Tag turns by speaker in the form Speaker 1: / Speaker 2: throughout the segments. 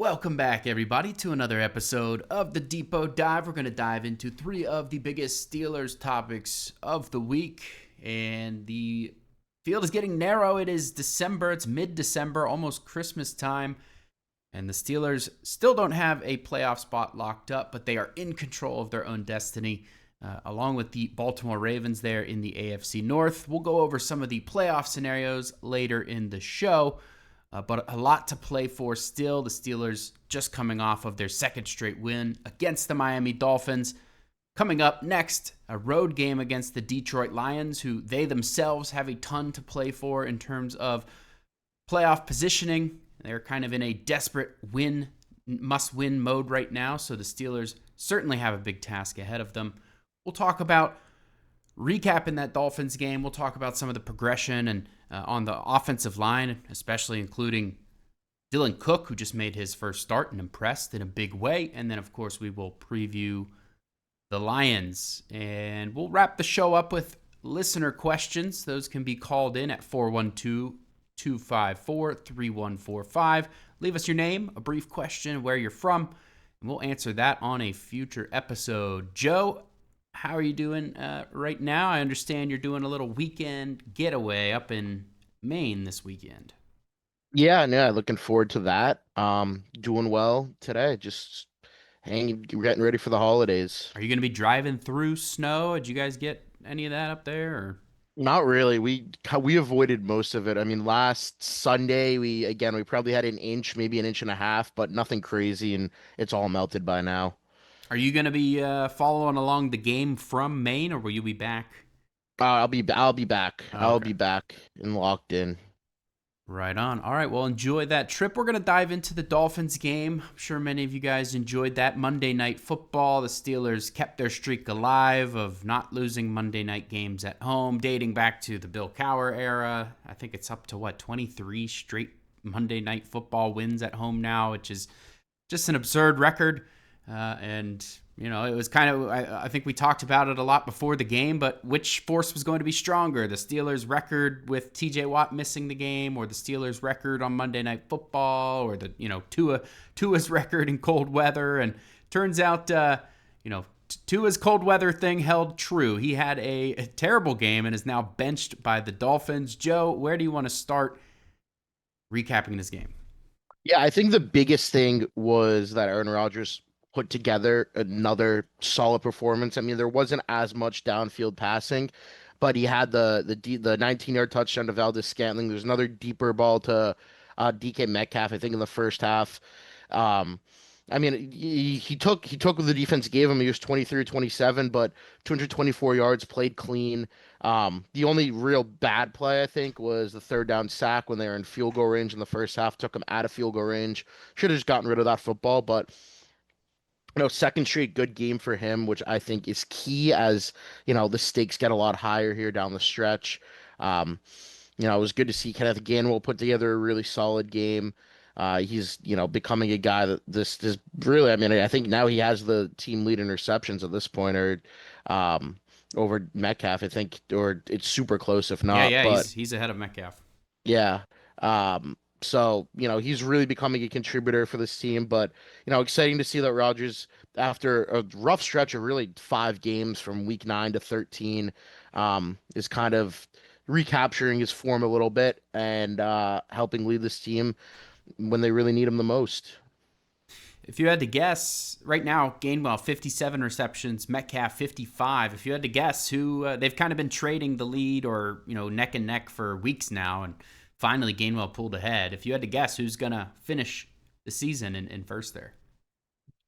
Speaker 1: Welcome back, everybody, to another episode of the Depot Dive. We're going to dive into three of the biggest Steelers topics of the week. And the field is getting narrow. It is December. It's mid-December, almost Christmas time. And the Steelers still don't have a playoff spot locked up, but they are in control of their own destiny, along with the Baltimore Ravens there in the AFC North. We'll go over some of the playoff scenarios later in the show. But a lot to play for still. The Steelers just coming off of their second straight win against the Miami Dolphins. Coming up next, a road game against the Detroit Lions, who they themselves have a ton to play for in terms of playoff positioning. They're kind of in a desperate must-win mode right now, so the Steelers certainly have a big task ahead of them. We'll talk about recapping that Dolphins game. We'll talk about some of the progression and on the offensive line, especially including Dylan Cook, who just made his first start and impressed in a big way. And then, of course, we will preview the Lions. And we'll wrap the show up with listener questions. Those can be called in at 412-254-3145. Leave us your name, a brief question, where you're from, and we'll answer that on a future episode. Joe, how are you doing right now? I understand you're doing a little weekend getaway up in Maine this weekend.
Speaker 2: Yeah, yeah, looking forward to that. Doing well today. Just getting ready for the holidays.
Speaker 1: Are you going to be driving through snow? Did you guys get any of that up there? Or?
Speaker 2: Not really. We avoided most of it. I mean, last Sunday we probably had an inch, maybe an inch and a half, but nothing crazy, and it's all melted by now.
Speaker 1: Are you going to be following along the game from Maine, or will you be back?
Speaker 2: I'll be back. I'll
Speaker 1: Okay.
Speaker 2: be back and locked in.
Speaker 1: Right on. All right, well, enjoy that trip. We're going to dive into the Dolphins game. I'm sure many of you guys enjoyed that Monday Night Football. The Steelers kept their streak alive of not losing Monday night games at home, dating back to the Bill Cowher era. I think it's up to, 23 straight Monday Night Football wins at home now, which is just an absurd record. And it was kind of, I think we talked about it a lot before the game, but which force was going to be stronger? The Steelers' record with TJ Watt missing the game, or the Steelers' record on Monday Night Football, or the, Tua's record in cold weather. And turns out, Tua's cold weather thing held true. He had a terrible game and is now benched by the Dolphins. Joe, where do you want to start recapping this game?
Speaker 2: Yeah, I think the biggest thing was that Aaron Rodgers put together another solid performance. I mean, there wasn't as much downfield passing, but he had the 19-yard touchdown to Valdez-Scantling. There's another deeper ball to DK Metcalf, I think, in the first half. Um, I mean, he took what the defense gave him. He was 23-27, but 224 yards, played clean. The only real bad play, I think, was the third down sack when they were in field goal range in the first half. Took him out of field goal range. Should have just gotten rid of that football, but second straight good game for him, which I think is key as, the stakes get a lot higher here down the stretch. Um, it was good to see Kenneth Gainwell put together a really solid game. He's, becoming a guy that this really, I mean, I think now he has the team lead interceptions at this point, or over Metcalf, I think, or it's super close if
Speaker 1: Yeah,
Speaker 2: not,
Speaker 1: yeah,
Speaker 2: but
Speaker 1: he's ahead of Metcalf.
Speaker 2: yeah. So, he's really becoming a contributor for this team, but, exciting to see that Rodgers, after a rough stretch of really 5 games from week 9 to 13, is kind of recapturing his form a little bit and helping lead this team when they really need him the most.
Speaker 1: If you had to guess, right now, Gainwell 57 receptions, Metcalf 55. If you had to guess who they've kind of been trading the lead or neck and neck for weeks now, and finally Gainwell pulled ahead. If you had to guess who's gonna finish the season in first there,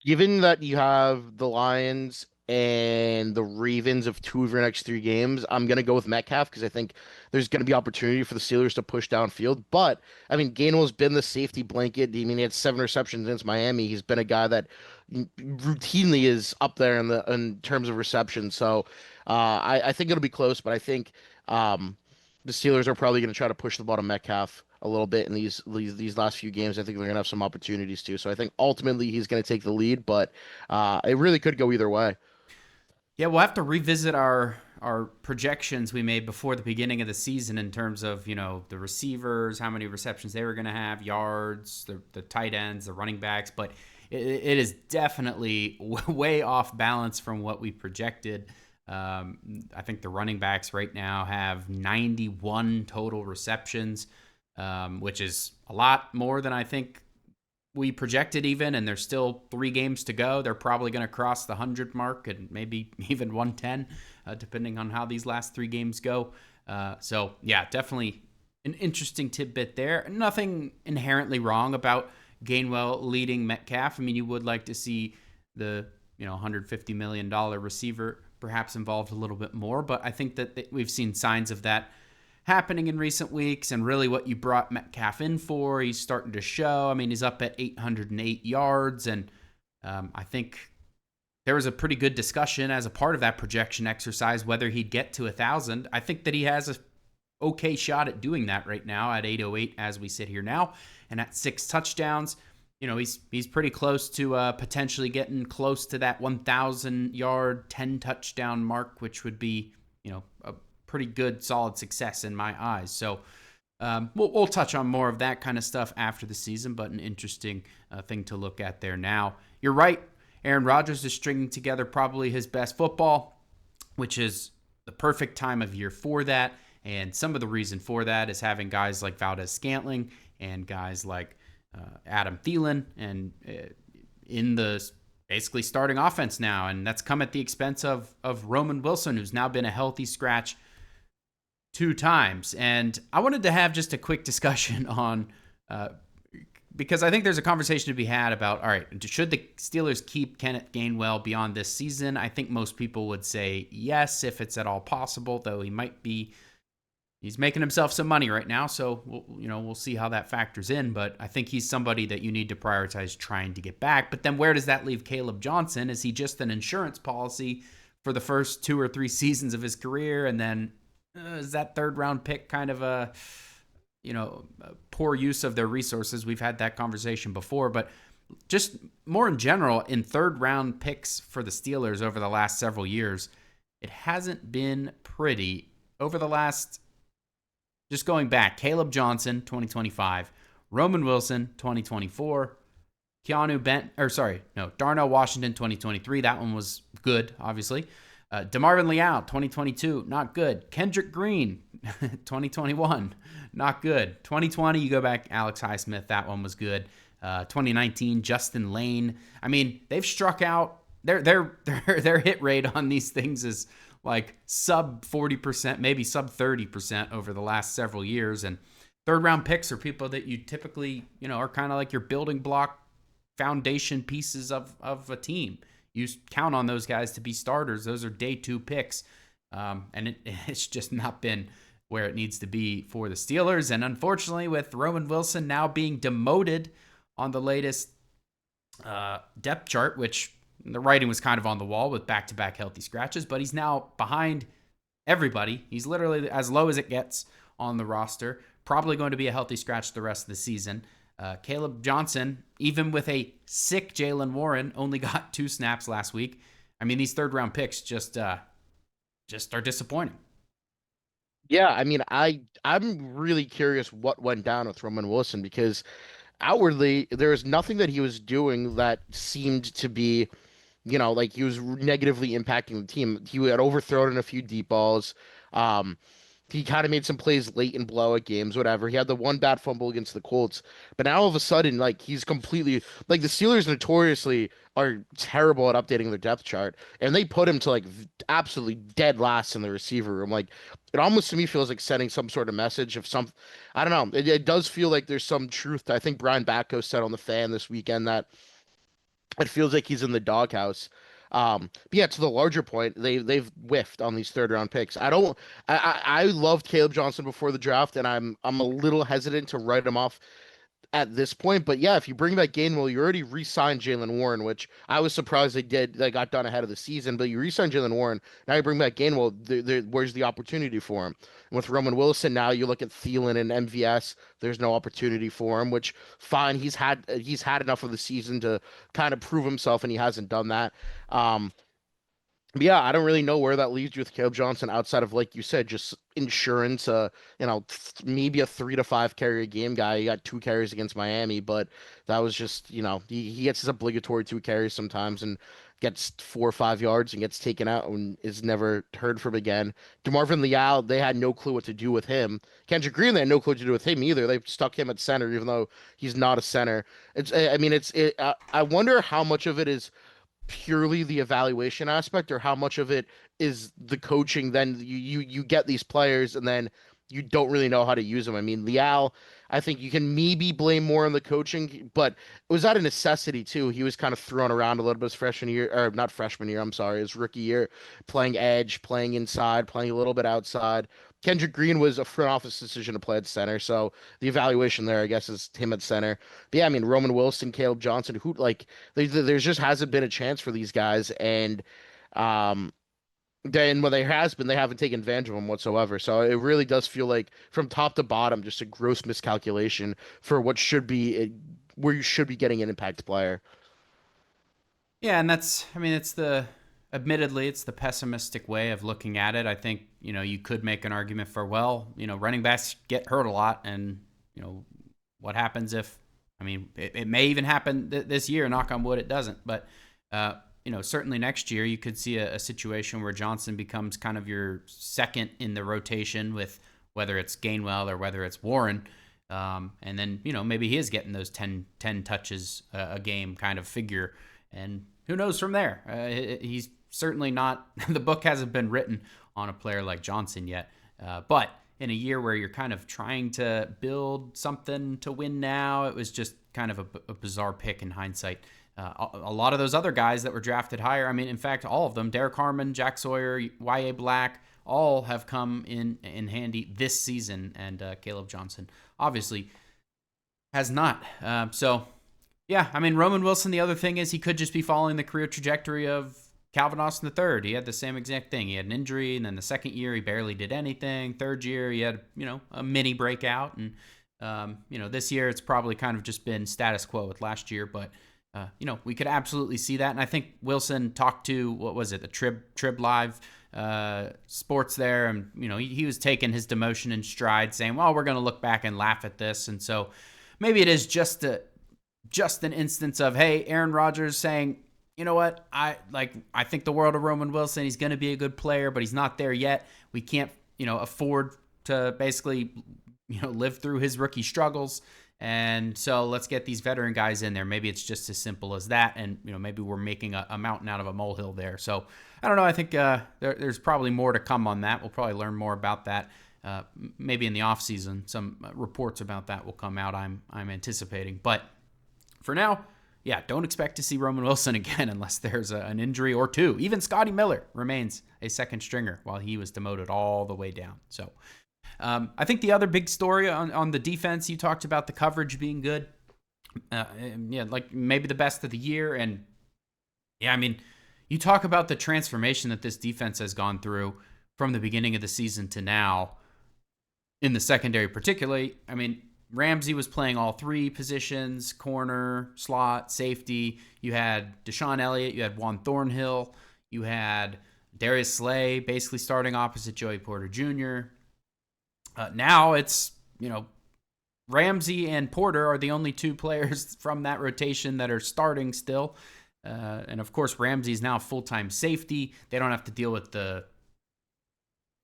Speaker 2: Given that you have the Lions and the Ravens of 2 of your next 3 games, I'm going to go with Metcalf because I think there's going to be opportunity for the Steelers to push downfield. But, I mean, Gainwell's been the safety blanket. I mean, he had 7 receptions against Miami. He's been a guy that routinely is up there in terms of reception. So I think it'll be close, but I think the Steelers are probably going to try to push the ball to Metcalf a little bit in these last few games. I think they're gonna have some opportunities too. So I think ultimately he's gonna take the lead, but it really could go either way.
Speaker 1: yeah, we'll have to revisit our our projections we made before the beginning of the season in terms of, the receivers, how many receptions they were going to have, yards, the tight ends, the running backs, but it is definitely way off balance from what we projected. I think the running backs right now have 91 total receptions, which is a lot more than I think we projected even, and there's still 3 games to go. They're probably going to cross the 100 mark and maybe even 110, depending on how these last 3 games go. So, yeah, definitely an interesting tidbit there. Nothing inherently wrong about Gainwell leading Metcalf. I mean, you would like to see the $150 million receiver perhaps involved a little bit more, but I think that we've seen signs of that happening in recent weeks, and really what you brought Metcalf in for, he's starting to show. I mean, he's up at 808 yards, and I think there was a pretty good discussion as a part of that projection exercise whether he'd get to 1,000. I think that he has a okay shot at doing that right now at 808 as we sit here now, and at 6 touchdowns. He's pretty close to potentially getting close to that 1,000-yard, 10-touchdown mark, which would be, a pretty good, solid success in my eyes. So we'll touch on more of that kind of stuff after the season, but an interesting thing to look at there now. You're right. Aaron Rodgers is stringing together probably his best football, which is the perfect time of year for that. And some of the reason for that is having guys like Valdez-Scantling and guys like Adam Thielen and in the basically starting offense now. And that's come at the expense of Roman Wilson, who's now been a healthy scratch 2 times. And I wanted to have just a quick discussion on, because I think there's a conversation to be had about, all right, should the Steelers keep Kenneth Gainwell beyond this season? I think most people would say yes, if it's at all possible, though he's making himself some money right now. So, we'll see how that factors in. But I think he's somebody that you need to prioritize trying to get back. But then where does that leave Caleb Johnson? Is he just an insurance policy for the first 2 or 3 seasons of his career? And then is that 3rd round pick kind of a poor use of their resources? We've had that conversation before, but just more in general, in 3rd round picks for the Steelers over the last several years, it hasn't been pretty. Over the last, just going back, Caleb Johnson, 2025, Roman Wilson, 2024, Darnell Washington, 2023. That one was good, obviously. DeMarvin Leal, 2022, not good. Kendrick Green, 2021, not good. 2020, you go back, Alex Highsmith, that one was good. 2019, Justin Lane. I mean, they've struck out. Their hit rate on these things is like sub 40%, maybe sub 30% over the last several years. And 3rd round picks are people that you typically, are kind of like your building block foundation pieces of a team. You count on those guys to be starters. Those are day 2 picks. And it's just not been where it needs to be for the Steelers. And unfortunately, with Roman Wilson now being demoted on the latest depth chart, which the writing was kind of on the wall with back-to-back healthy scratches, but he's now behind everybody. He's literally as low as it gets on the roster. Probably going to be a healthy scratch the rest of the season. Caleb Johnson, even with a sick Jaylen Warren, only got 2 snaps last week. I mean, these 3rd round picks just are disappointing.
Speaker 2: Yeah, I mean, I'm really curious what went down with Roman Wilson, because outwardly there was nothing that he was doing that seemed to be, like he was negatively impacting the team. He had overthrown in a few deep balls. He kind of made some plays late in blowout games, whatever. He had the one bad fumble against the Colts, but now all of a sudden, like, he's completely, like, the Steelers notoriously are terrible at updating their depth chart, and they put him to like absolutely dead last in the receiver room. Like, it almost to me feels like sending some sort of message of some, I don't know. It does feel like there's some truth. I think Brian Batko said on the Fan this weekend that it feels like he's in the doghouse. But yeah, to the larger point, they've whiffed on these 3rd round picks. I loved Caleb Johnson before the draft, and I'm a little hesitant to write him off at this point. But yeah, if you bring back Gainwell, you already re-signed Jaylen Warren, which I was surprised they did. They got done ahead of the season, but you re-signed Jaylen Warren. Now you bring back Gainwell. Where's the opportunity for him? And with Roman Wilson, now you look at Thielen and MVS. There's no opportunity for him, which fine. He's had enough of the season to kind of prove himself, and he hasn't done that. But yeah, I don't really know where that leaves you with Caleb Johnson outside of, like you said, just insurance. Maybe a 3 to 5 carry a game guy. He got 2 carries against Miami, but that was just, he gets his obligatory 2 carries sometimes and gets 4 or 5 yards and gets taken out and is never heard from again. DeMarvin Leal, they had no clue what to do with him. Kendrick Green, they had no clue what to do with him either. They stuck him at center, even though he's not a center. I mean, I wonder how much of it is purely the evaluation aspect or how much of it is the coaching. Then you get these players and then you don't really know how to use them. I mean, Leal, I think you can maybe blame more on the coaching, but it was out of necessity too. He was kind of thrown around a little bit his freshman year, or not freshman year, I'm sorry, his rookie year, playing edge, playing inside, playing a little bit outside. Kendrick Green was a front office decision to play at center, so the evaluation there, I guess, is him at center. But yeah, I mean, Roman Wilson, Caleb Johnson, who like there just hasn't been a chance for these guys, and um, then when there has been, they haven't taken advantage of them whatsoever. So it really does feel like from top to bottom, just a gross miscalculation for what should be where you should be getting an impact player.
Speaker 1: Yeah, and I mean, admittedly, it's the pessimistic way of looking at it. I think, you could make an argument for, well, running backs get hurt a lot. And, what happens if, I mean, it may even happen this year, knock on wood, it doesn't. But, certainly next year, you could see a situation where Johnson becomes kind of your second in the rotation with whether it's Gainwell or whether it's Warren. And then, maybe he is getting those 10 touches a game kind of figure. And who knows from there? He's certainly not, the book hasn't been written on a player like Johnson yet. But in a year where you're kind of trying to build something to win now, it was just kind of a bizarre pick in hindsight. A lot of those other guys that were drafted higher, I mean, in fact, all of them, Derek Harmon, Jack Sawyer, Y.A. Black, all have come in handy this season. And Caleb Johnson obviously has not. Yeah, I mean, Roman Wilson, the other thing is he could just be following the career trajectory of Calvin Austin III. He had the same exact thing. He had an injury, and then the second year he barely did anything. Third year he had, a mini breakout. And, this year it's probably kind of just been status quo with last year. But, we could absolutely see that. And I think Wilson talked to, what was it, the Trib Live Sports there. And, he was taking his demotion in stride, saying, well, we're going to look back and laugh at this. And so maybe it is just an instance of, hey, Aaron Rodgers saying, you know what, I think the world of Roman Wilson. He's going to be a good player, but he's not there yet. We can't, afford to basically, live through his rookie struggles. And so let's get these veteran guys in there. Maybe it's just as simple as that. And, maybe we're making a mountain out of a molehill there. So I don't know. I think there's probably more to come on that. We'll probably learn more about that. Maybe in the offseason, some reports about that will come out, I'm anticipating. But for now, yeah, don't expect to see Roman Wilson again unless there's an injury or two. Even Scotty Miller remains a second stringer while he was demoted all the way down. So I think the other big story on the defense, you talked about the coverage being good. Like maybe the best of the year. And yeah, I mean, you talk about the transformation that this defense has gone through from the beginning of the season to now in the secondary particularly. I mean, Ramsey was playing all three positions, corner, slot, safety. You had Deshaun Elliott. You had Juan Thornhill. You had Darius Slay basically starting opposite Joey Porter Jr. Now it's, Ramsey and Porter are the only two players from that rotation that are starting still. And of course, Ramsey's now full-time safety. They don't have to deal with the,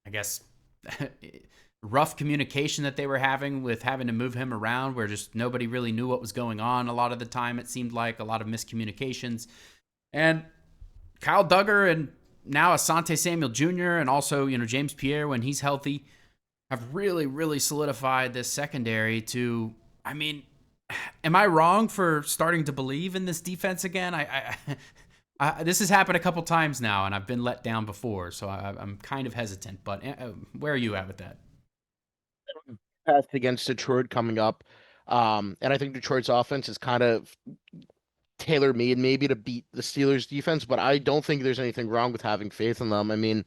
Speaker 1: I guess, rough communication that they were having with having to move him around, where just nobody really knew what was going on a lot of the time. It seemed like a lot of miscommunications. And Kyle Duggar and now Asante Samuel Jr. and also, James Pierre, when he's healthy, have really, really solidified this secondary to, I mean, am I wrong for starting to believe in this defense again? This has happened a couple times now, and I've been let down before, so I'm kind of hesitant. But where are you at with that?
Speaker 2: Path against Detroit coming up. And I think Detroit's offense is kind of tailor-made maybe to beat the Steelers defense, but I don't think there's anything wrong with having faith in them. I mean,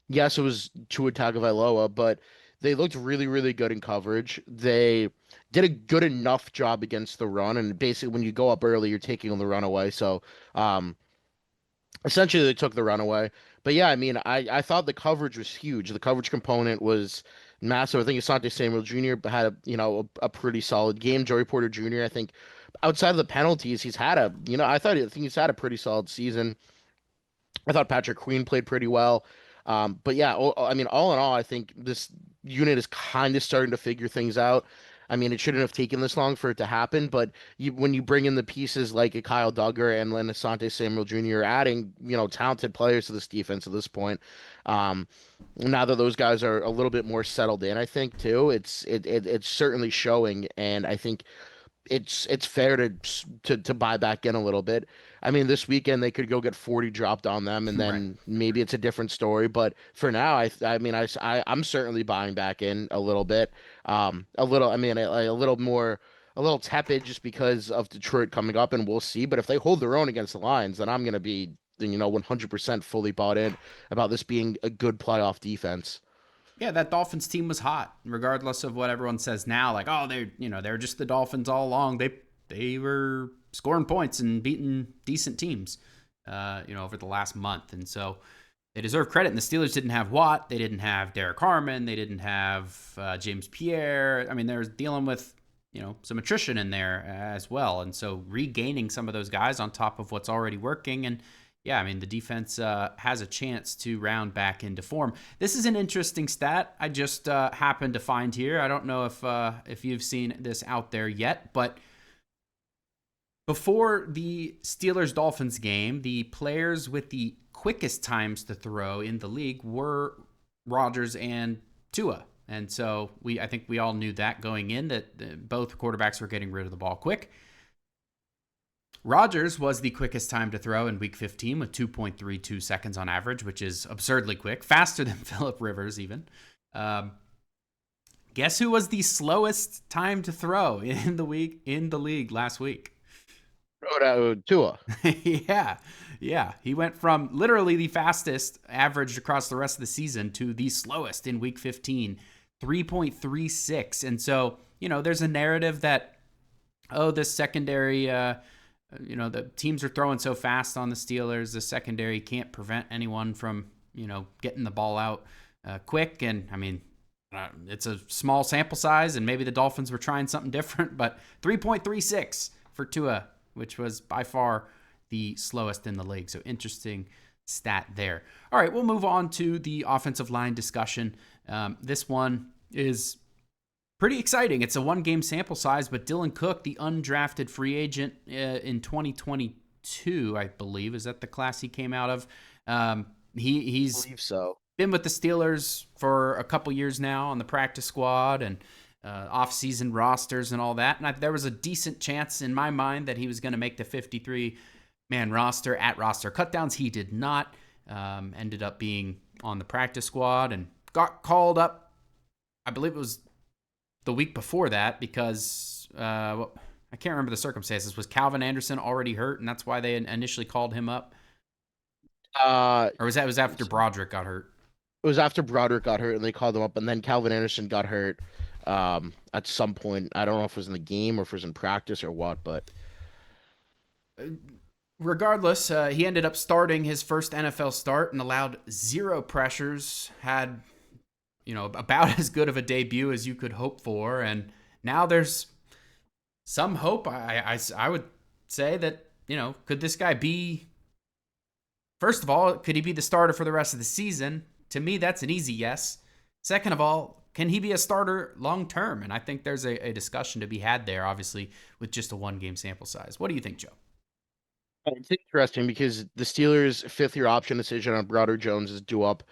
Speaker 2: yes, it was Tua Tagovailoa, but they looked really, really good in coverage. They did a good enough job against the run, and basically when you go up early, you're taking on the run away. So essentially they took the runaway. But yeah, I mean, I thought the coverage was huge. The coverage component was massive. I think Asante Samuel Jr. had a pretty solid game. Joey Porter Jr. I think outside of the penalties, he's had I think he's had a pretty solid season. I thought Patrick Queen played pretty well. But yeah, I mean, all in all, I think this unit is kind of starting to figure things out. I mean, it shouldn't have taken this long for it to happen, but when you bring in the pieces like a Kyle Duggar and Len Asante Samuel Jr., you're adding, talented players to this defense at this point. Um, Now that those guys are a little bit more settled in, I think too, it's certainly showing, and I think it's fair to buy back in a little bit. I mean, this weekend they could go get 40 dropped on them, and
Speaker 1: Right.
Speaker 2: then maybe it's a different story. But for now, I mean, I'm certainly buying back in a little bit, a little. I mean, a little more, a little tepid just because of Detroit coming up, and we'll see. But if they hold their own against the Lions, then I'm gonna be 100% fully bought in about this being a good playoff defense.
Speaker 1: Yeah, that Dolphins team was hot, regardless of what everyone says now. Like, oh, they're just the Dolphins all along. They were scoring points and beating decent teams, over the last month, and so they deserve credit. And the Steelers didn't have Watt, they didn't have Derek Harmon, they didn't have James Pierre. I mean, they're dealing with some attrition in there as well, and so regaining some of those guys on top of what's already working. And yeah, I mean, the defense has a chance to round back into form. This is an interesting stat I just happened to find here. I don't know if you've seen this out there yet, but before the Steelers Dolphins game, the players with the quickest times to throw in the league were Rodgers and Tua. And so I think we all knew that going in, that both quarterbacks were getting rid of the ball quick. Rodgers was the quickest time to throw in week 15 with 2.32 seconds on average, which is absurdly quick, faster than Phillip Rivers even. Um, Guess who was the slowest time to throw in the league last week?
Speaker 2: Tua.
Speaker 1: Yeah. He went from literally the fastest averaged across the rest of the season to the slowest in week 15, 3.36. And so, there's a narrative that, oh, this secondary, the teams are throwing so fast on the Steelers, the secondary can't prevent anyone from, getting the ball out quick. And I mean, it's a small sample size, and maybe the Dolphins were trying something different, but 3.36 for Tua, which was by far the slowest in the league. So interesting stat there. All right, we'll move on to the offensive line discussion. This one is pretty exciting. It's a one-game sample size, but Dylan Cook, the undrafted free agent in 2022, I believe, is that the class he came out of? He's
Speaker 2: I believe so.
Speaker 1: been with the Steelers for a couple years now on the practice squad and off-season rosters and all that. And there was a decent chance in my mind that he was going to make the 53-man roster at roster cutdowns. He did not. Ended up being on the practice squad and got called up. I believe it was the week before that because I can't remember the circumstances. Was Calvin Anderson already hurt, and that's why they initially called him up? Or was that after Broderick got hurt?
Speaker 2: It was after Broderick got hurt and they called him up, and then Calvin Anderson got hurt at some point. I don't know if it was in the game or if it was in practice or what, but
Speaker 1: Regardless, he ended up starting his first NFL start and allowed zero pressures, had about as good of a debut as you could hope for, and now there's some hope. I would say that could this guy be? First of all, could he be the starter for the rest of the season? To me, that's an easy yes. Second of all, can he be a starter long term? And I think there's a discussion to be had there, obviously, with just a one-game sample size. What do you think, Joe?
Speaker 2: it's interesting because the Steelers' fifth-year option decision on Broderick Jones is due up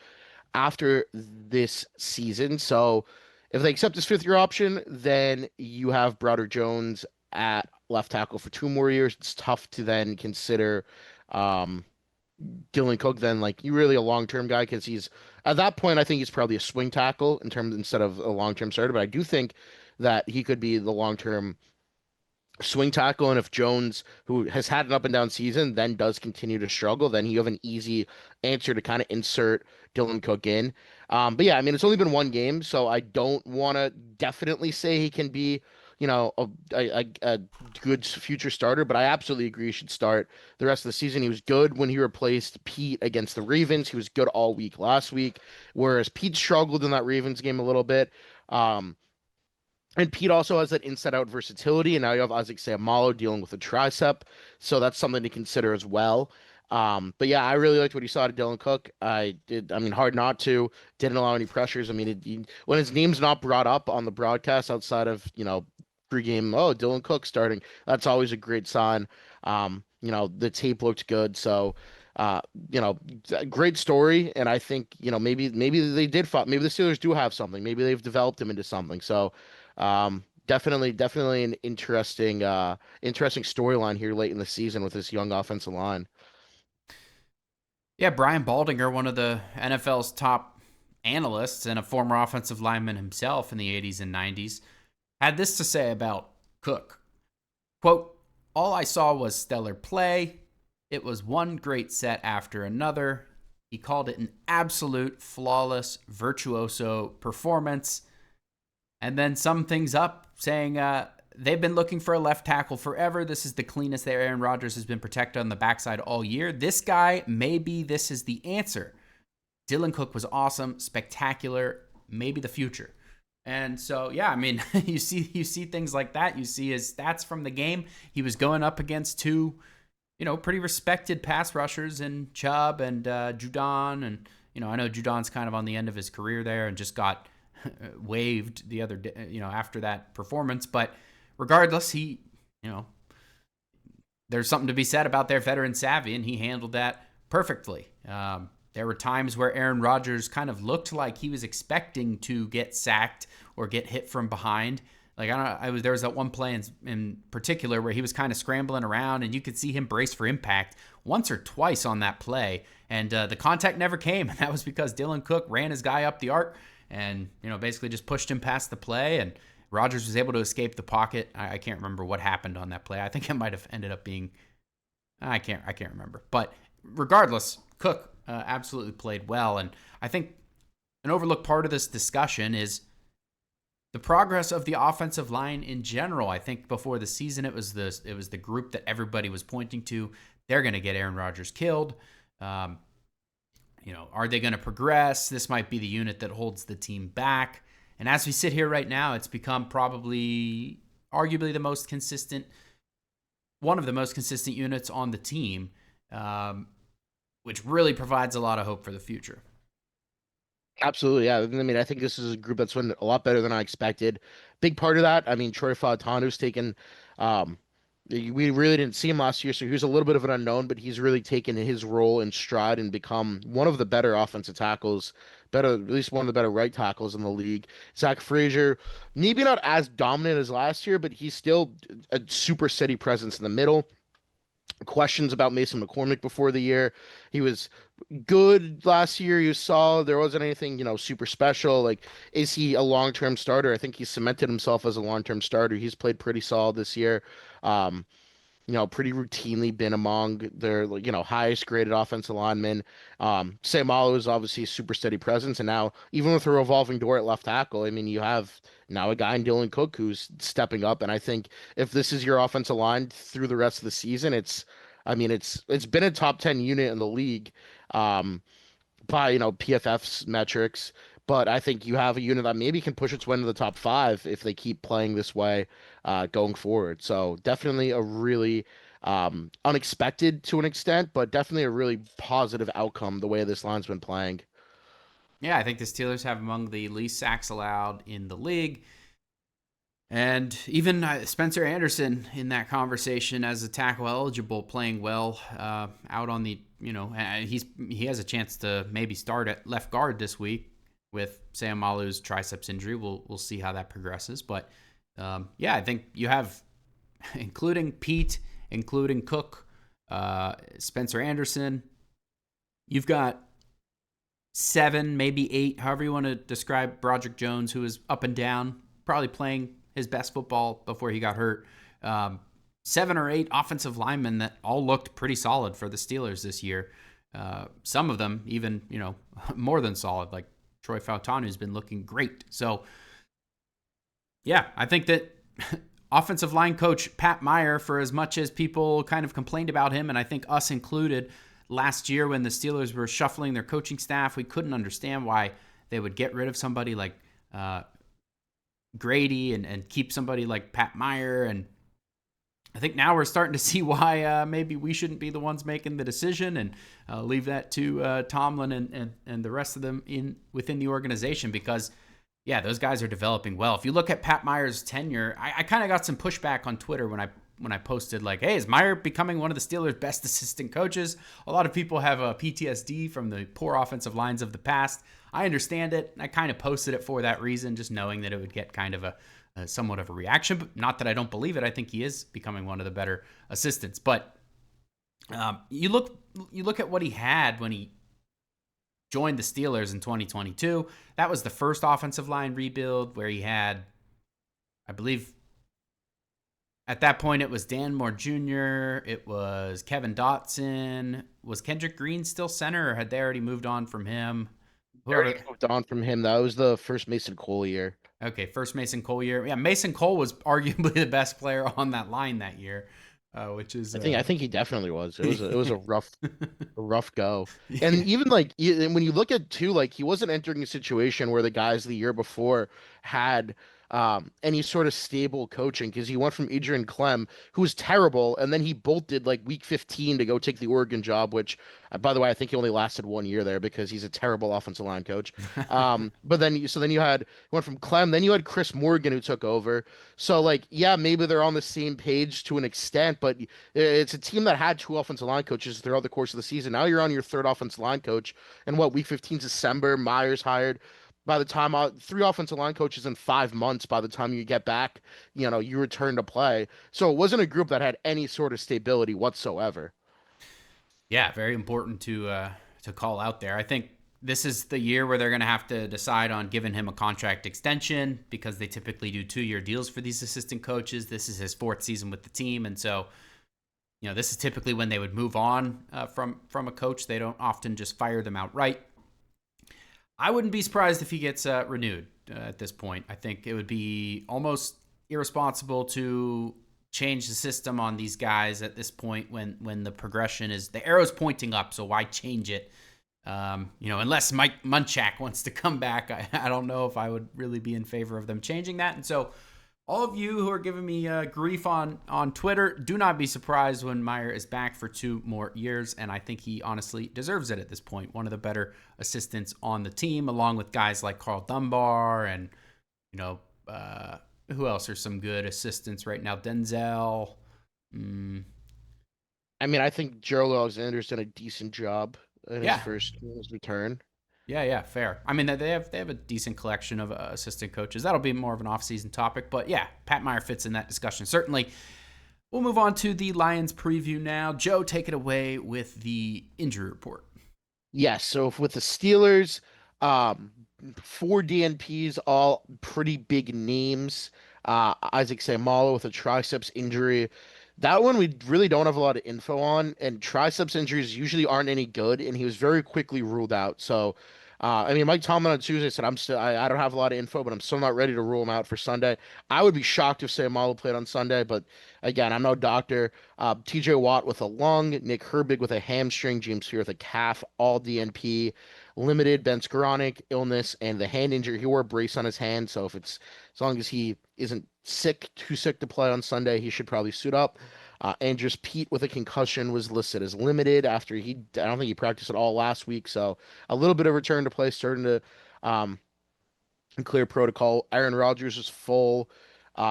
Speaker 2: after this season. So if they accept this fifth-year option, then you have Broderick Jones at left tackle for 2 more years. It's tough to then consider um, Dylan Cook then like you really a long-term guy because he's at that point I think he's probably a swing tackle in terms instead of a long-term starter, but I do think that he could be the long-term swing tackle. And if Jones, who has had an up and down season, then does continue to struggle, then you have an easy answer to kind of insert Dylan Cook in. But yeah, I mean, it's only been one game, so I don't want to definitely say he can be, a good future starter, but I absolutely agree he should start the rest of the season. He was good when he replaced Pete against the Ravens. He was good all week last week, whereas Pete struggled in that Ravens game a little bit. Um, and Pete also has that inside out versatility, and now you have Isaac Seumalo dealing with a tricep, so that's something to consider as well. But yeah, I really liked what he saw to Dylan Cook. I did. I mean, hard not to. Didn't allow any pressures. I mean, when his name's not brought up on the broadcast outside of pregame, oh, Dylan Cook starting. That's always a great sign. The tape looked good, so uh, great story. And I think maybe they did. Maybe the Steelers do have something. Maybe they've developed him into something. So. Definitely an interesting storyline here late in the season with this young offensive line.
Speaker 1: Yeah, Brian Baldinger, one of the NFL's top analysts and a former offensive lineman himself in the 80s and 90s, had this to say about Cook. Quote, "All I saw was stellar play. It was one great set after another. He called it an absolute flawless virtuoso performance." And then sum things up saying they've been looking for a left tackle forever. This is the cleanest that Aaron Rodgers has been protected on the backside all year. This guy, maybe this is the answer. Dylan Cook was awesome, spectacular, maybe the future. And so, yeah, I mean, you see things like that. You see his stats from the game. He was going up against two, pretty respected pass rushers in Chubb and Judon. And, I know Judon's kind of on the end of his career there and just got waived the other day, after that performance. But regardless, there's something to be said about their veteran savvy, and he handled that perfectly. There were times where Aaron Rodgers kind of looked like he was expecting to get sacked or get hit from behind. Like there was that one play in particular where he was kind of scrambling around, and you could see him brace for impact once or twice on that play, and the contact never came, and that was because Dylan Cook ran his guy up the arc and basically just pushed him past the play, and Rodgers was able to escape the pocket. I can't remember what happened on that play. I think it might have ended up being I can't remember. But regardless, Cook absolutely played well, and I think an overlooked part of this discussion is the progress of the offensive line in general. I think before the season, it was the group that everybody was pointing to. They're going to get Aaron Rodgers killed. Are they going to progress? This might be the unit that holds the team back. And as we sit here right now, it's become probably, arguably, one of the most consistent units on the team, which really provides a lot of hope for the future.
Speaker 2: Absolutely, yeah. I mean, I think this is a group that's been a lot better than I expected. Big part of that, I mean, Troy Fautanu's taken. We really didn't see him last year, so he was a little bit of an unknown, but he's really taken his role in stride and become one of the better offensive tackles, at least one of the better right tackles in the league. Zach Frazier, maybe not as dominant as last year, but he's still a super steady presence in the middle. Questions about Mason McCormick before the year. He was good last year. You saw there wasn't anything, super special. Like, is he a long-term starter? I think he cemented himself as a long-term starter. He's played pretty solid this year. Um, pretty routinely been among their, highest graded offensive linemen. Seumalo is obviously a super steady presence, and now even with a revolving door at left tackle, I mean, you have now a guy in Dylan Cook who's stepping up, and I think if this is your offensive line through the rest of the season, it's been a top 10 unit in the league, by PFF's metrics. But I think you have a unit that maybe can push its way into the top 5 if they keep playing this way going forward. So definitely a really unexpected to an extent, but definitely a really positive outcome the way this line's been playing.
Speaker 1: Yeah, I think the Steelers have among the least sacks allowed in the league. And even Spencer Anderson in that conversation as a tackle eligible, playing well out on the, he has a chance to maybe start at left guard this week with Seumalo's triceps injury. We'll see how that progresses. But I think you have, including Pete, including Cook, Spencer Anderson, you've got 7, maybe 8, however you want to describe Broderick Jones, who is up and down, probably playing his best football before he got hurt. 7 or 8 offensive linemen that all looked pretty solid for the Steelers this year. Some of them even, more than solid, like Troy Fautanu has been looking great. So, yeah, I think that offensive line coach Pat Meyer, for as much as people kind of complained about him, and I think us included, last year when the Steelers were shuffling their coaching staff, we couldn't understand why they would get rid of somebody like Grady and keep somebody like Pat Meyer. And I think now we're starting to see why maybe we shouldn't be the ones making the decision, and leave that to Tomlin and the rest of them within the organization, because yeah, those guys are developing well. If you look at Pat Meyer's tenure, I kind of got some pushback on Twitter when I posted like, hey, is Meyer becoming one of the Steelers' best assistant coaches? A lot of people have a PTSD from the poor offensive lines of the past. I understand it. I kind of posted it for that reason, just knowing that it would get kind of a somewhat of a reaction. But not that I don't believe it. I think he is becoming one of the better assistants. But you look at what he had when he joined the Steelers in 2022. That was the first offensive line rebuild where he had, I believe, at that point it was Dan Moore Jr., it was Kevin Dotson. Was Kendrick Green still center, or had they already moved on from him?
Speaker 2: They already moved on from him. That was the first Mason Cole year.
Speaker 1: Okay, first Mason Cole year. Yeah, Mason Cole was arguably the best player on that line that year, which is
Speaker 2: I think he definitely was. It was a rough go. And
Speaker 1: yeah.
Speaker 2: even like when you look at too, like he wasn't entering a situation where the guys the year before had any sort of stable coaching, because he went from Adrian Clem, who was terrible, and then he bolted like week 15 to go take the Oregon job, which by the way, I think he only lasted 1 year there because he's a terrible offensive line coach. But then you went from Clem, then you had Chris Morgan who took over. So like, yeah, maybe they're on the same page to an extent, but it's a team that had two offensive line coaches throughout the course of the season. Now you're on your third offensive line coach, and what, week 15 December, Myers hired. By the time three offensive line coaches in 5 months, by the time you get back, you return to play. So it wasn't a group that had any sort of stability whatsoever.
Speaker 1: Yeah, very important to call out there. I think this is the year where they're going to have to decide on giving him a contract extension, because they typically do 2-year deals for these assistant coaches. This is his fourth season with the team, and so this is typically when they would move on from a coach. They don't often just fire them outright. I wouldn't be surprised if he gets renewed at this point. I think it would be almost irresponsible to change the system on these guys at this point when the progression is, the arrow's pointing up. So why change it? Unless Mike Munchak wants to come back, I don't know if I would really be in favor of them changing that. And so all of you who are giving me grief on Twitter, do not be surprised when Meyer is back for 2 more years. And I think he honestly deserves it at this point. One of the better assistants on the team, along with guys like Carl Dunbar and, who else are some good assistants right now? Denzel.
Speaker 2: I mean, I think Gerald Alexander's done a decent job in
Speaker 1: Yeah.
Speaker 2: his return.
Speaker 1: Yeah, fair. I mean, they have a decent collection of assistant coaches. That'll be more of an off-season topic, but yeah, Pat Meyer fits in that discussion certainly. We'll move on to the Lions preview now. Joe, take it away with the injury report.
Speaker 2: Yes, so with the Steelers, 4 DNPs, all pretty big names. Isaac Seumalo with a triceps injury. That one we really don't have a lot of info on, and triceps injuries usually aren't any good, and he was very quickly ruled out. So, I mean, Mike Tomlin on Tuesday said, I don't have a lot of info, but I'm still not ready to rule him out for Sunday. I would be shocked if Seumalo played on Sunday, but again, I'm no doctor. TJ Watt with a lung, Nick Herbig with a hamstring, James Fear with a calf, all DNP. Limited Ben Skoranek illness and the hand injury. He wore a brace on his hand, so as long as he isn't too sick to play on Sunday, he should probably suit up. Andrews Pete with a concussion was listed as limited after I don't think he practiced at all last week, so a little bit of return to play, starting to clear protocol. Aaron Rodgers was full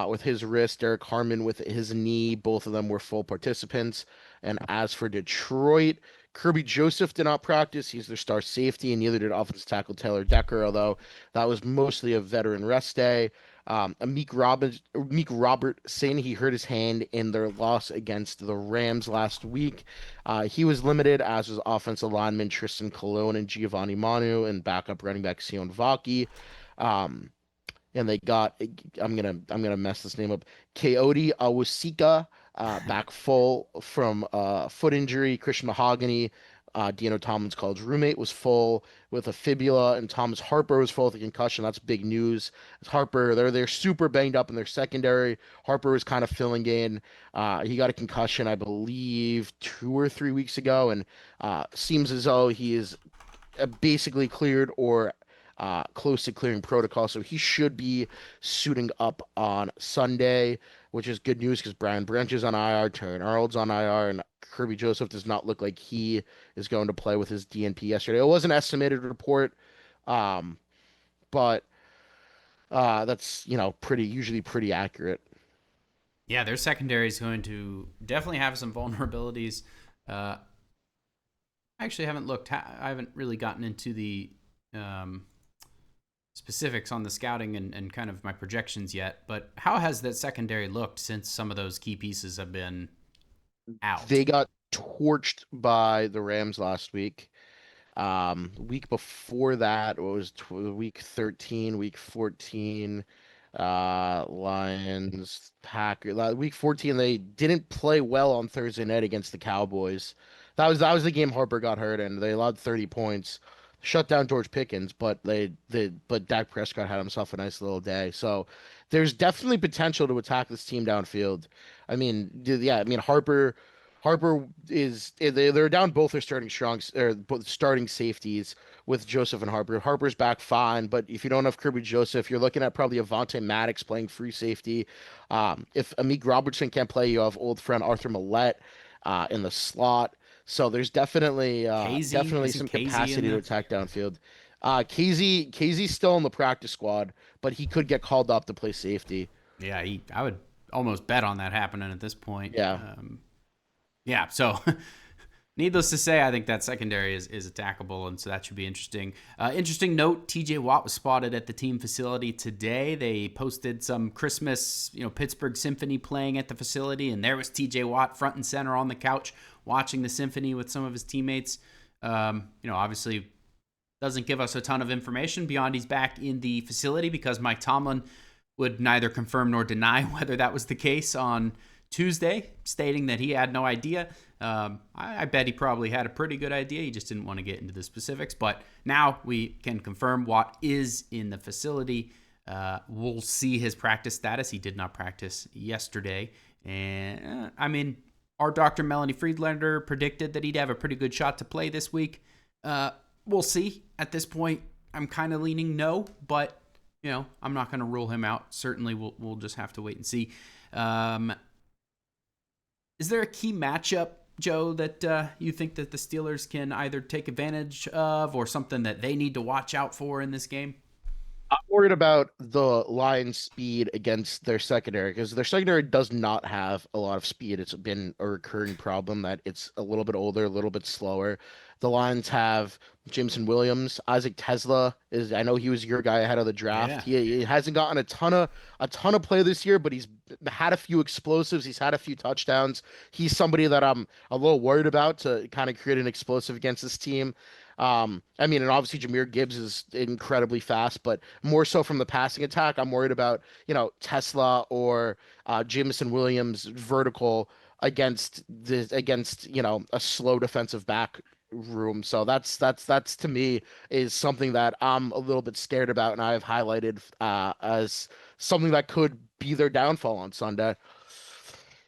Speaker 2: with his wrist. Derek Harmon with his knee. Both of them were full participants. And as for Detroit, Kirby Joseph did not practice. He's their star safety, and neither did offensive tackle Taylor Decker, although that was mostly a veteran rest day. Meek Robertson, he hurt his hand in their loss against the Rams last week. He was limited, as was offensive lineman Tristan Colon and Giovanni Manu, and backup running back Sion Vaki. Um, and they got, I'm gonna mess this name up, Coyote Awosika back full from foot injury. Christian Mahogany Dino Tomlin's college roommate, was full with a fibula, and Thomas Harper was full with a concussion. That's big news. Harper, they're super banged up in their secondary. Harper was kind of filling in. He got a concussion, I believe, 2 or 3 weeks ago, and seems as though he is basically cleared or close to clearing protocol. So he should be suiting up on Sunday, which is good news because Brian Branch is on IR, Terran Arnold's on IR, and Kirby Joseph does not look like he is going to play with his DNP yesterday. It was an estimated report, um, but that's usually pretty accurate.
Speaker 1: Yeah, their secondary is going to definitely have some vulnerabilities. I actually haven't looked. I haven't really gotten into the specifics on the scouting and kind of my projections yet. But how has that secondary looked since some of those key pieces have been out?
Speaker 2: They got torched by the Rams last week. Week before that, what was week 13, week 14, Lions, Packers. Week 14, they didn't play well on Thursday night against the Cowboys. That was the game Harper got hurt and they allowed 30 points. Shut down George Pickens, but but Dak Prescott had himself a nice little day. So there's definitely potential to attack this team downfield. I mean, yeah, I mean Harper is they're down both their starting strongs or both starting safeties with Joseph and Harper. Harper's back fine, but if you don't have Kirby Joseph, you're looking at probably Avonte Maddox playing free safety. If Amik Robertson can't play, you have old friend Arthur Millette in the slot. So there's
Speaker 1: Casey,
Speaker 2: definitely
Speaker 1: isn't
Speaker 2: some
Speaker 1: Casey in
Speaker 2: capacity to
Speaker 1: the?
Speaker 2: attack downfield. Casey's still in the practice squad, but he could get called up to play safety.
Speaker 1: Yeah, I would almost bet on that happening at this point.
Speaker 2: Yeah.
Speaker 1: Yeah, so needless to say, I think that secondary is attackable, and so that should be interesting. Interesting note: T.J. Watt was spotted at the team facility today. They posted some Christmas, Pittsburgh Symphony playing at the facility, and there was T.J. Watt front and center on the couch watching the symphony with some of his teammates. Obviously doesn't give us a ton of information beyond he's back in the facility because Mike Tomlin would neither confirm nor deny whether that was the case on Tuesday, stating that he had no idea. I bet he probably had a pretty good idea. He just didn't want to get into the specifics. But now we can confirm Watt is in the facility. We'll see his practice status. He did not practice yesterday. And, our Dr. Melanie Friedlander predicted that he'd have a pretty good shot to play this week. We'll see. At this point, I'm kind of leaning no, but, I'm not going to rule him out. Certainly, we'll just have to wait and see. Is there a key matchup, Joe, that you think that the Steelers can either take advantage of or something that they need to watch out for in this game?
Speaker 2: I'm worried about the Lions' speed against their secondary because their secondary does not have a lot of speed. It's been a recurring problem that it's a little bit older, a little bit slower. The Lions have Jameson Williams, Isaac Tesla is. I know he was your guy ahead of the draft.
Speaker 1: Yeah.
Speaker 2: He hasn't gotten a ton of play this year, but he's had a few explosives. He's had a few touchdowns. He's somebody that I'm a little worried about to kind of create an explosive against this team. And obviously Jahmyr Gibbs is incredibly fast, but more so from the passing attack, I'm worried about, Tesla or Jameson Williams vertical against a slow defensive back room. So that's to me is something that I'm a little bit scared about, and I've highlighted as something that could be their downfall on Sunday.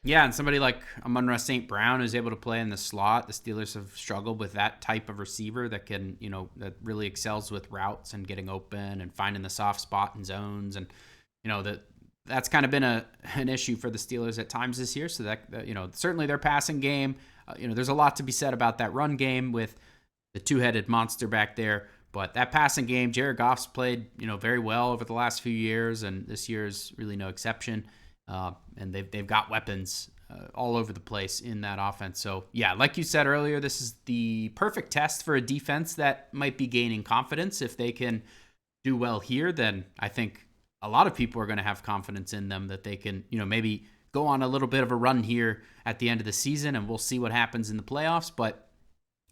Speaker 1: Yeah, and somebody like Amon-Ra St. Brown is able to play in the slot. The Steelers have struggled with that type of receiver that can, that really excels with routes and getting open and finding the soft spot in zones. And, that's kind of been an issue for the Steelers at times this year. So that certainly their passing game, there's a lot to be said about that run game with the two-headed monster back there. But that passing game, Jared Goff's played, very well over the last few years, and this year is really no exception. And they've got weapons all over the place in that offense. So, yeah, like you said earlier, this is the perfect test for a defense that might be gaining confidence. If they can do well here, then I think a lot of people are going to have confidence in them that they can, maybe go on a little bit of a run here at the end of the season, and we'll see what happens in the playoffs. But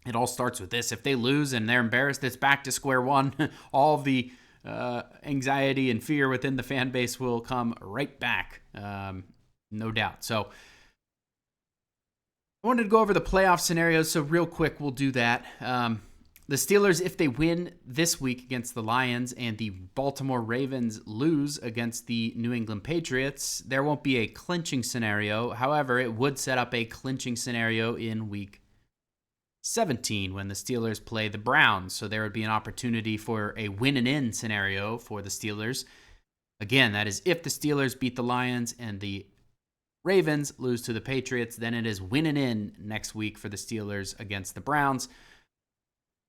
Speaker 1: it all starts with this. If they lose and they're embarrassed, it's back to square one. All of the anxiety and fear within the fan base will come right back, no doubt. So I wanted to go over the playoff scenarios, so real quick we'll do that. The Steelers, if they win this week against the Lions and the Baltimore Ravens lose against the New England Patriots, there won't be a clinching scenario. However, it would set up a clinching scenario in week 17 when the Steelers play the Browns. So there would be an opportunity for a win and in scenario for the Steelers. Again, that is if the Steelers beat the Lions and the Ravens lose to the Patriots, then it is win and in next week for the Steelers against the Browns.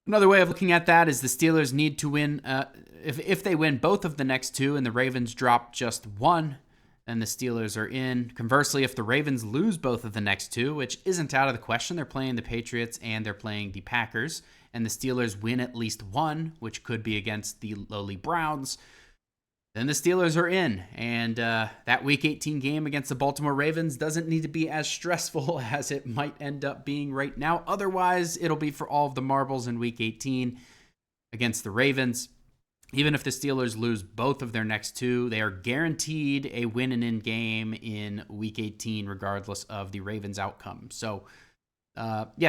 Speaker 1: Another way of looking at that is the Steelers need to win. If they win both of the next two and the Ravens drop just one, then the Steelers are in. Conversely, if the Ravens lose both of the next two, which isn't out of the question, they're playing the Patriots and they're playing the Packers, and the Steelers win at least one, which could be against the lowly Browns, then the Steelers are in. And that Week 18 game against the Baltimore Ravens doesn't need to be as stressful as it might end up being right now. Otherwise, it'll be for all of the marbles in Week 18 against the Ravens. Even if the Steelers lose both of their next two, they are guaranteed a win and in game in Week 18, regardless of the Ravens' outcome. So,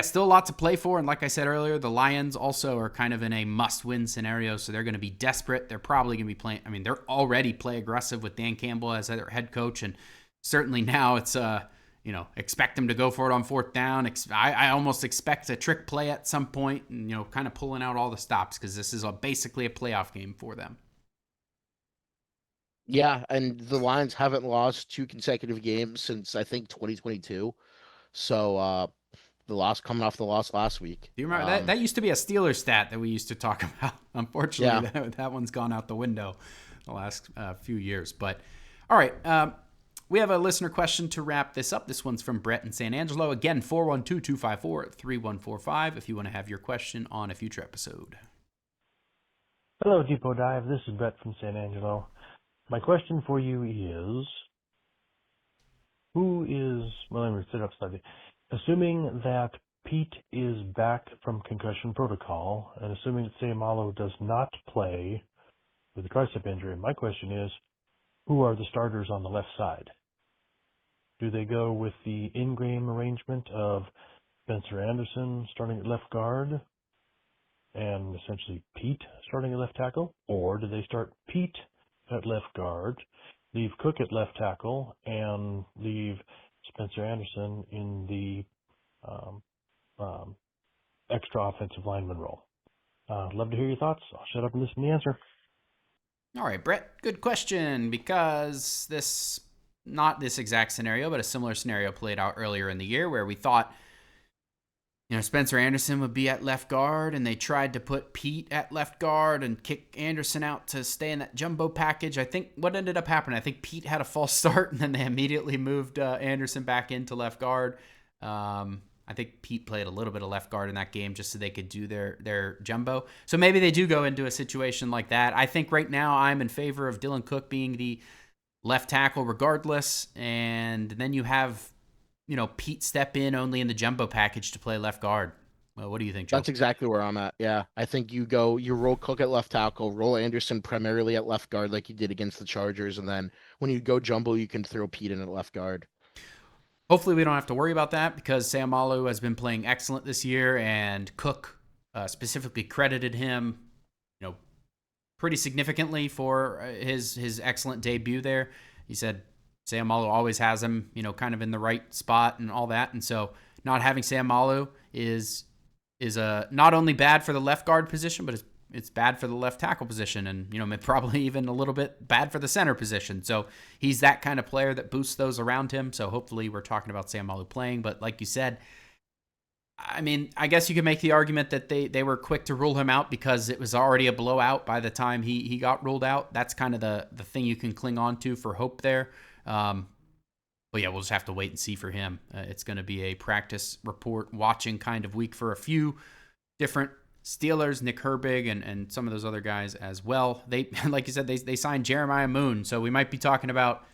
Speaker 1: still a lot to play for. And like I said earlier, the Lions also are kind of in a must-win scenario, so they're going to be desperate. They're probably going to be playing. I mean, they're already play aggressive with Dan Campbell as their head coach, and certainly now it's expect them to go for it on fourth down. I almost expect a trick play at some point, and kind of pulling out all the stops because this is basically a playoff game for them.
Speaker 2: Yeah, and the Lions haven't lost 2 consecutive games since I think 2022. So the loss coming off the loss last week.
Speaker 1: Do you remember that used to be a Steelers stat that we used to talk about? Unfortunately,
Speaker 2: Yeah.
Speaker 1: that one's gone out the window the last few years. But all right, we have a listener question to wrap this up. This one's from Brett in San Angelo. Again, 412-254-3145 if you want to have your question on a future episode.
Speaker 3: Hello, Depot Dive. This is Brett from San Angelo. My question for you is, let me sit up slightly. Assuming that Pete is back from concussion protocol, and assuming that Seumalo does not play with a tricep injury, my question is, who are the starters on the left side? Do they go with the in-game arrangement of Spencer Anderson starting at left guard and essentially Pete starting at left tackle? Or do they start Pete at left guard, leave Cook at left tackle, and leave Spencer Anderson in the extra offensive lineman role? Love to hear your thoughts. I'll shut up and listen to the answer.
Speaker 1: All right, Brett, good question, because not this exact scenario, but a similar scenario played out earlier in the year where we thought, Spencer Anderson would be at left guard, and they tried to put Pete at left guard and kick Anderson out to stay in that jumbo package. I think what ended up happening, I think Pete had a false start, and then they immediately moved Anderson back into left guard. I think Pete played a little bit of left guard in that game just so they could do their jumbo. So maybe they do go into a situation like that. I think right now I'm in favor of Dylan Cook being the left tackle regardless, and then you have Pete step in only in the jumbo package to play left guard. Well, what do you think, Joe?
Speaker 2: That's exactly where I'm at. Yeah, I think you roll Cook at left tackle, roll Anderson primarily at left guard like you did against the Chargers, and then when you go jumbo, you can throw Pete in at left guard.
Speaker 1: Hopefully we don't have to worry about that because Seumalo has been playing excellent this year, and Cook specifically credited him, pretty significantly for his excellent debut there. He said Seumalo always has him, kind of in the right spot and all that, and so not having Seumalo is not only bad for the left guard position, but it's bad for the left tackle position, and probably even a little bit bad for the center position. So he's that kind of player that boosts those around him. So hopefully we're talking about Seumalo playing. But like you said, I mean, I guess you could make the argument that they were quick to rule him out because it was already a blowout by the time he got ruled out. That's kind of the thing you can cling on to for hope there. But yeah, we'll just have to wait and see for him. It's going to be a practice report watching kind of week for a few different Steelers, Nick Herbig, and some of those other guys as well. They, like you said, they signed Jeremiah Moon, so we might be talking about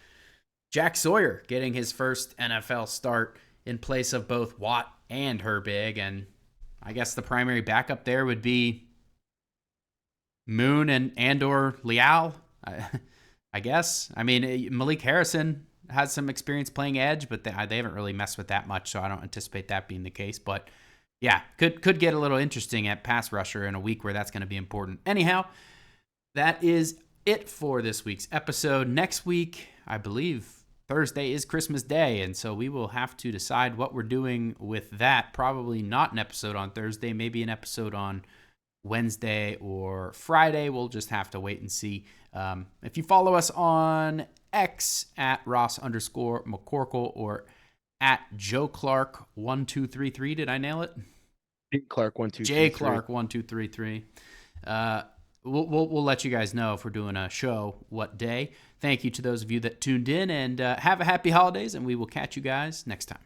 Speaker 1: Jack Sawyer getting his first NFL start in place of both Watt and Herbig, and I guess the primary backup there would be Moon and or Leal, I guess. I mean, Malik Harrison has some experience playing edge, but they haven't really messed with that much, so I don't anticipate that being the case. But yeah, could get a little interesting at pass rusher in a week where that's going to be important. Anyhow, that is it for this week's episode. Next week, I believe Thursday is Christmas Day, and so we will have to decide what we're doing with that. Probably not an episode on Thursday, maybe an episode on Wednesday or Friday. We'll just have to wait and see. If you follow us on X at Ross_McCorkle or at Joe Clark 1233, did I nail it?
Speaker 2: Clark 1233.
Speaker 1: J Clark 1233. We'll let you guys know if we're doing a show what day. Thank you to those of you that tuned in, and have a happy holidays, and we will catch you guys next time.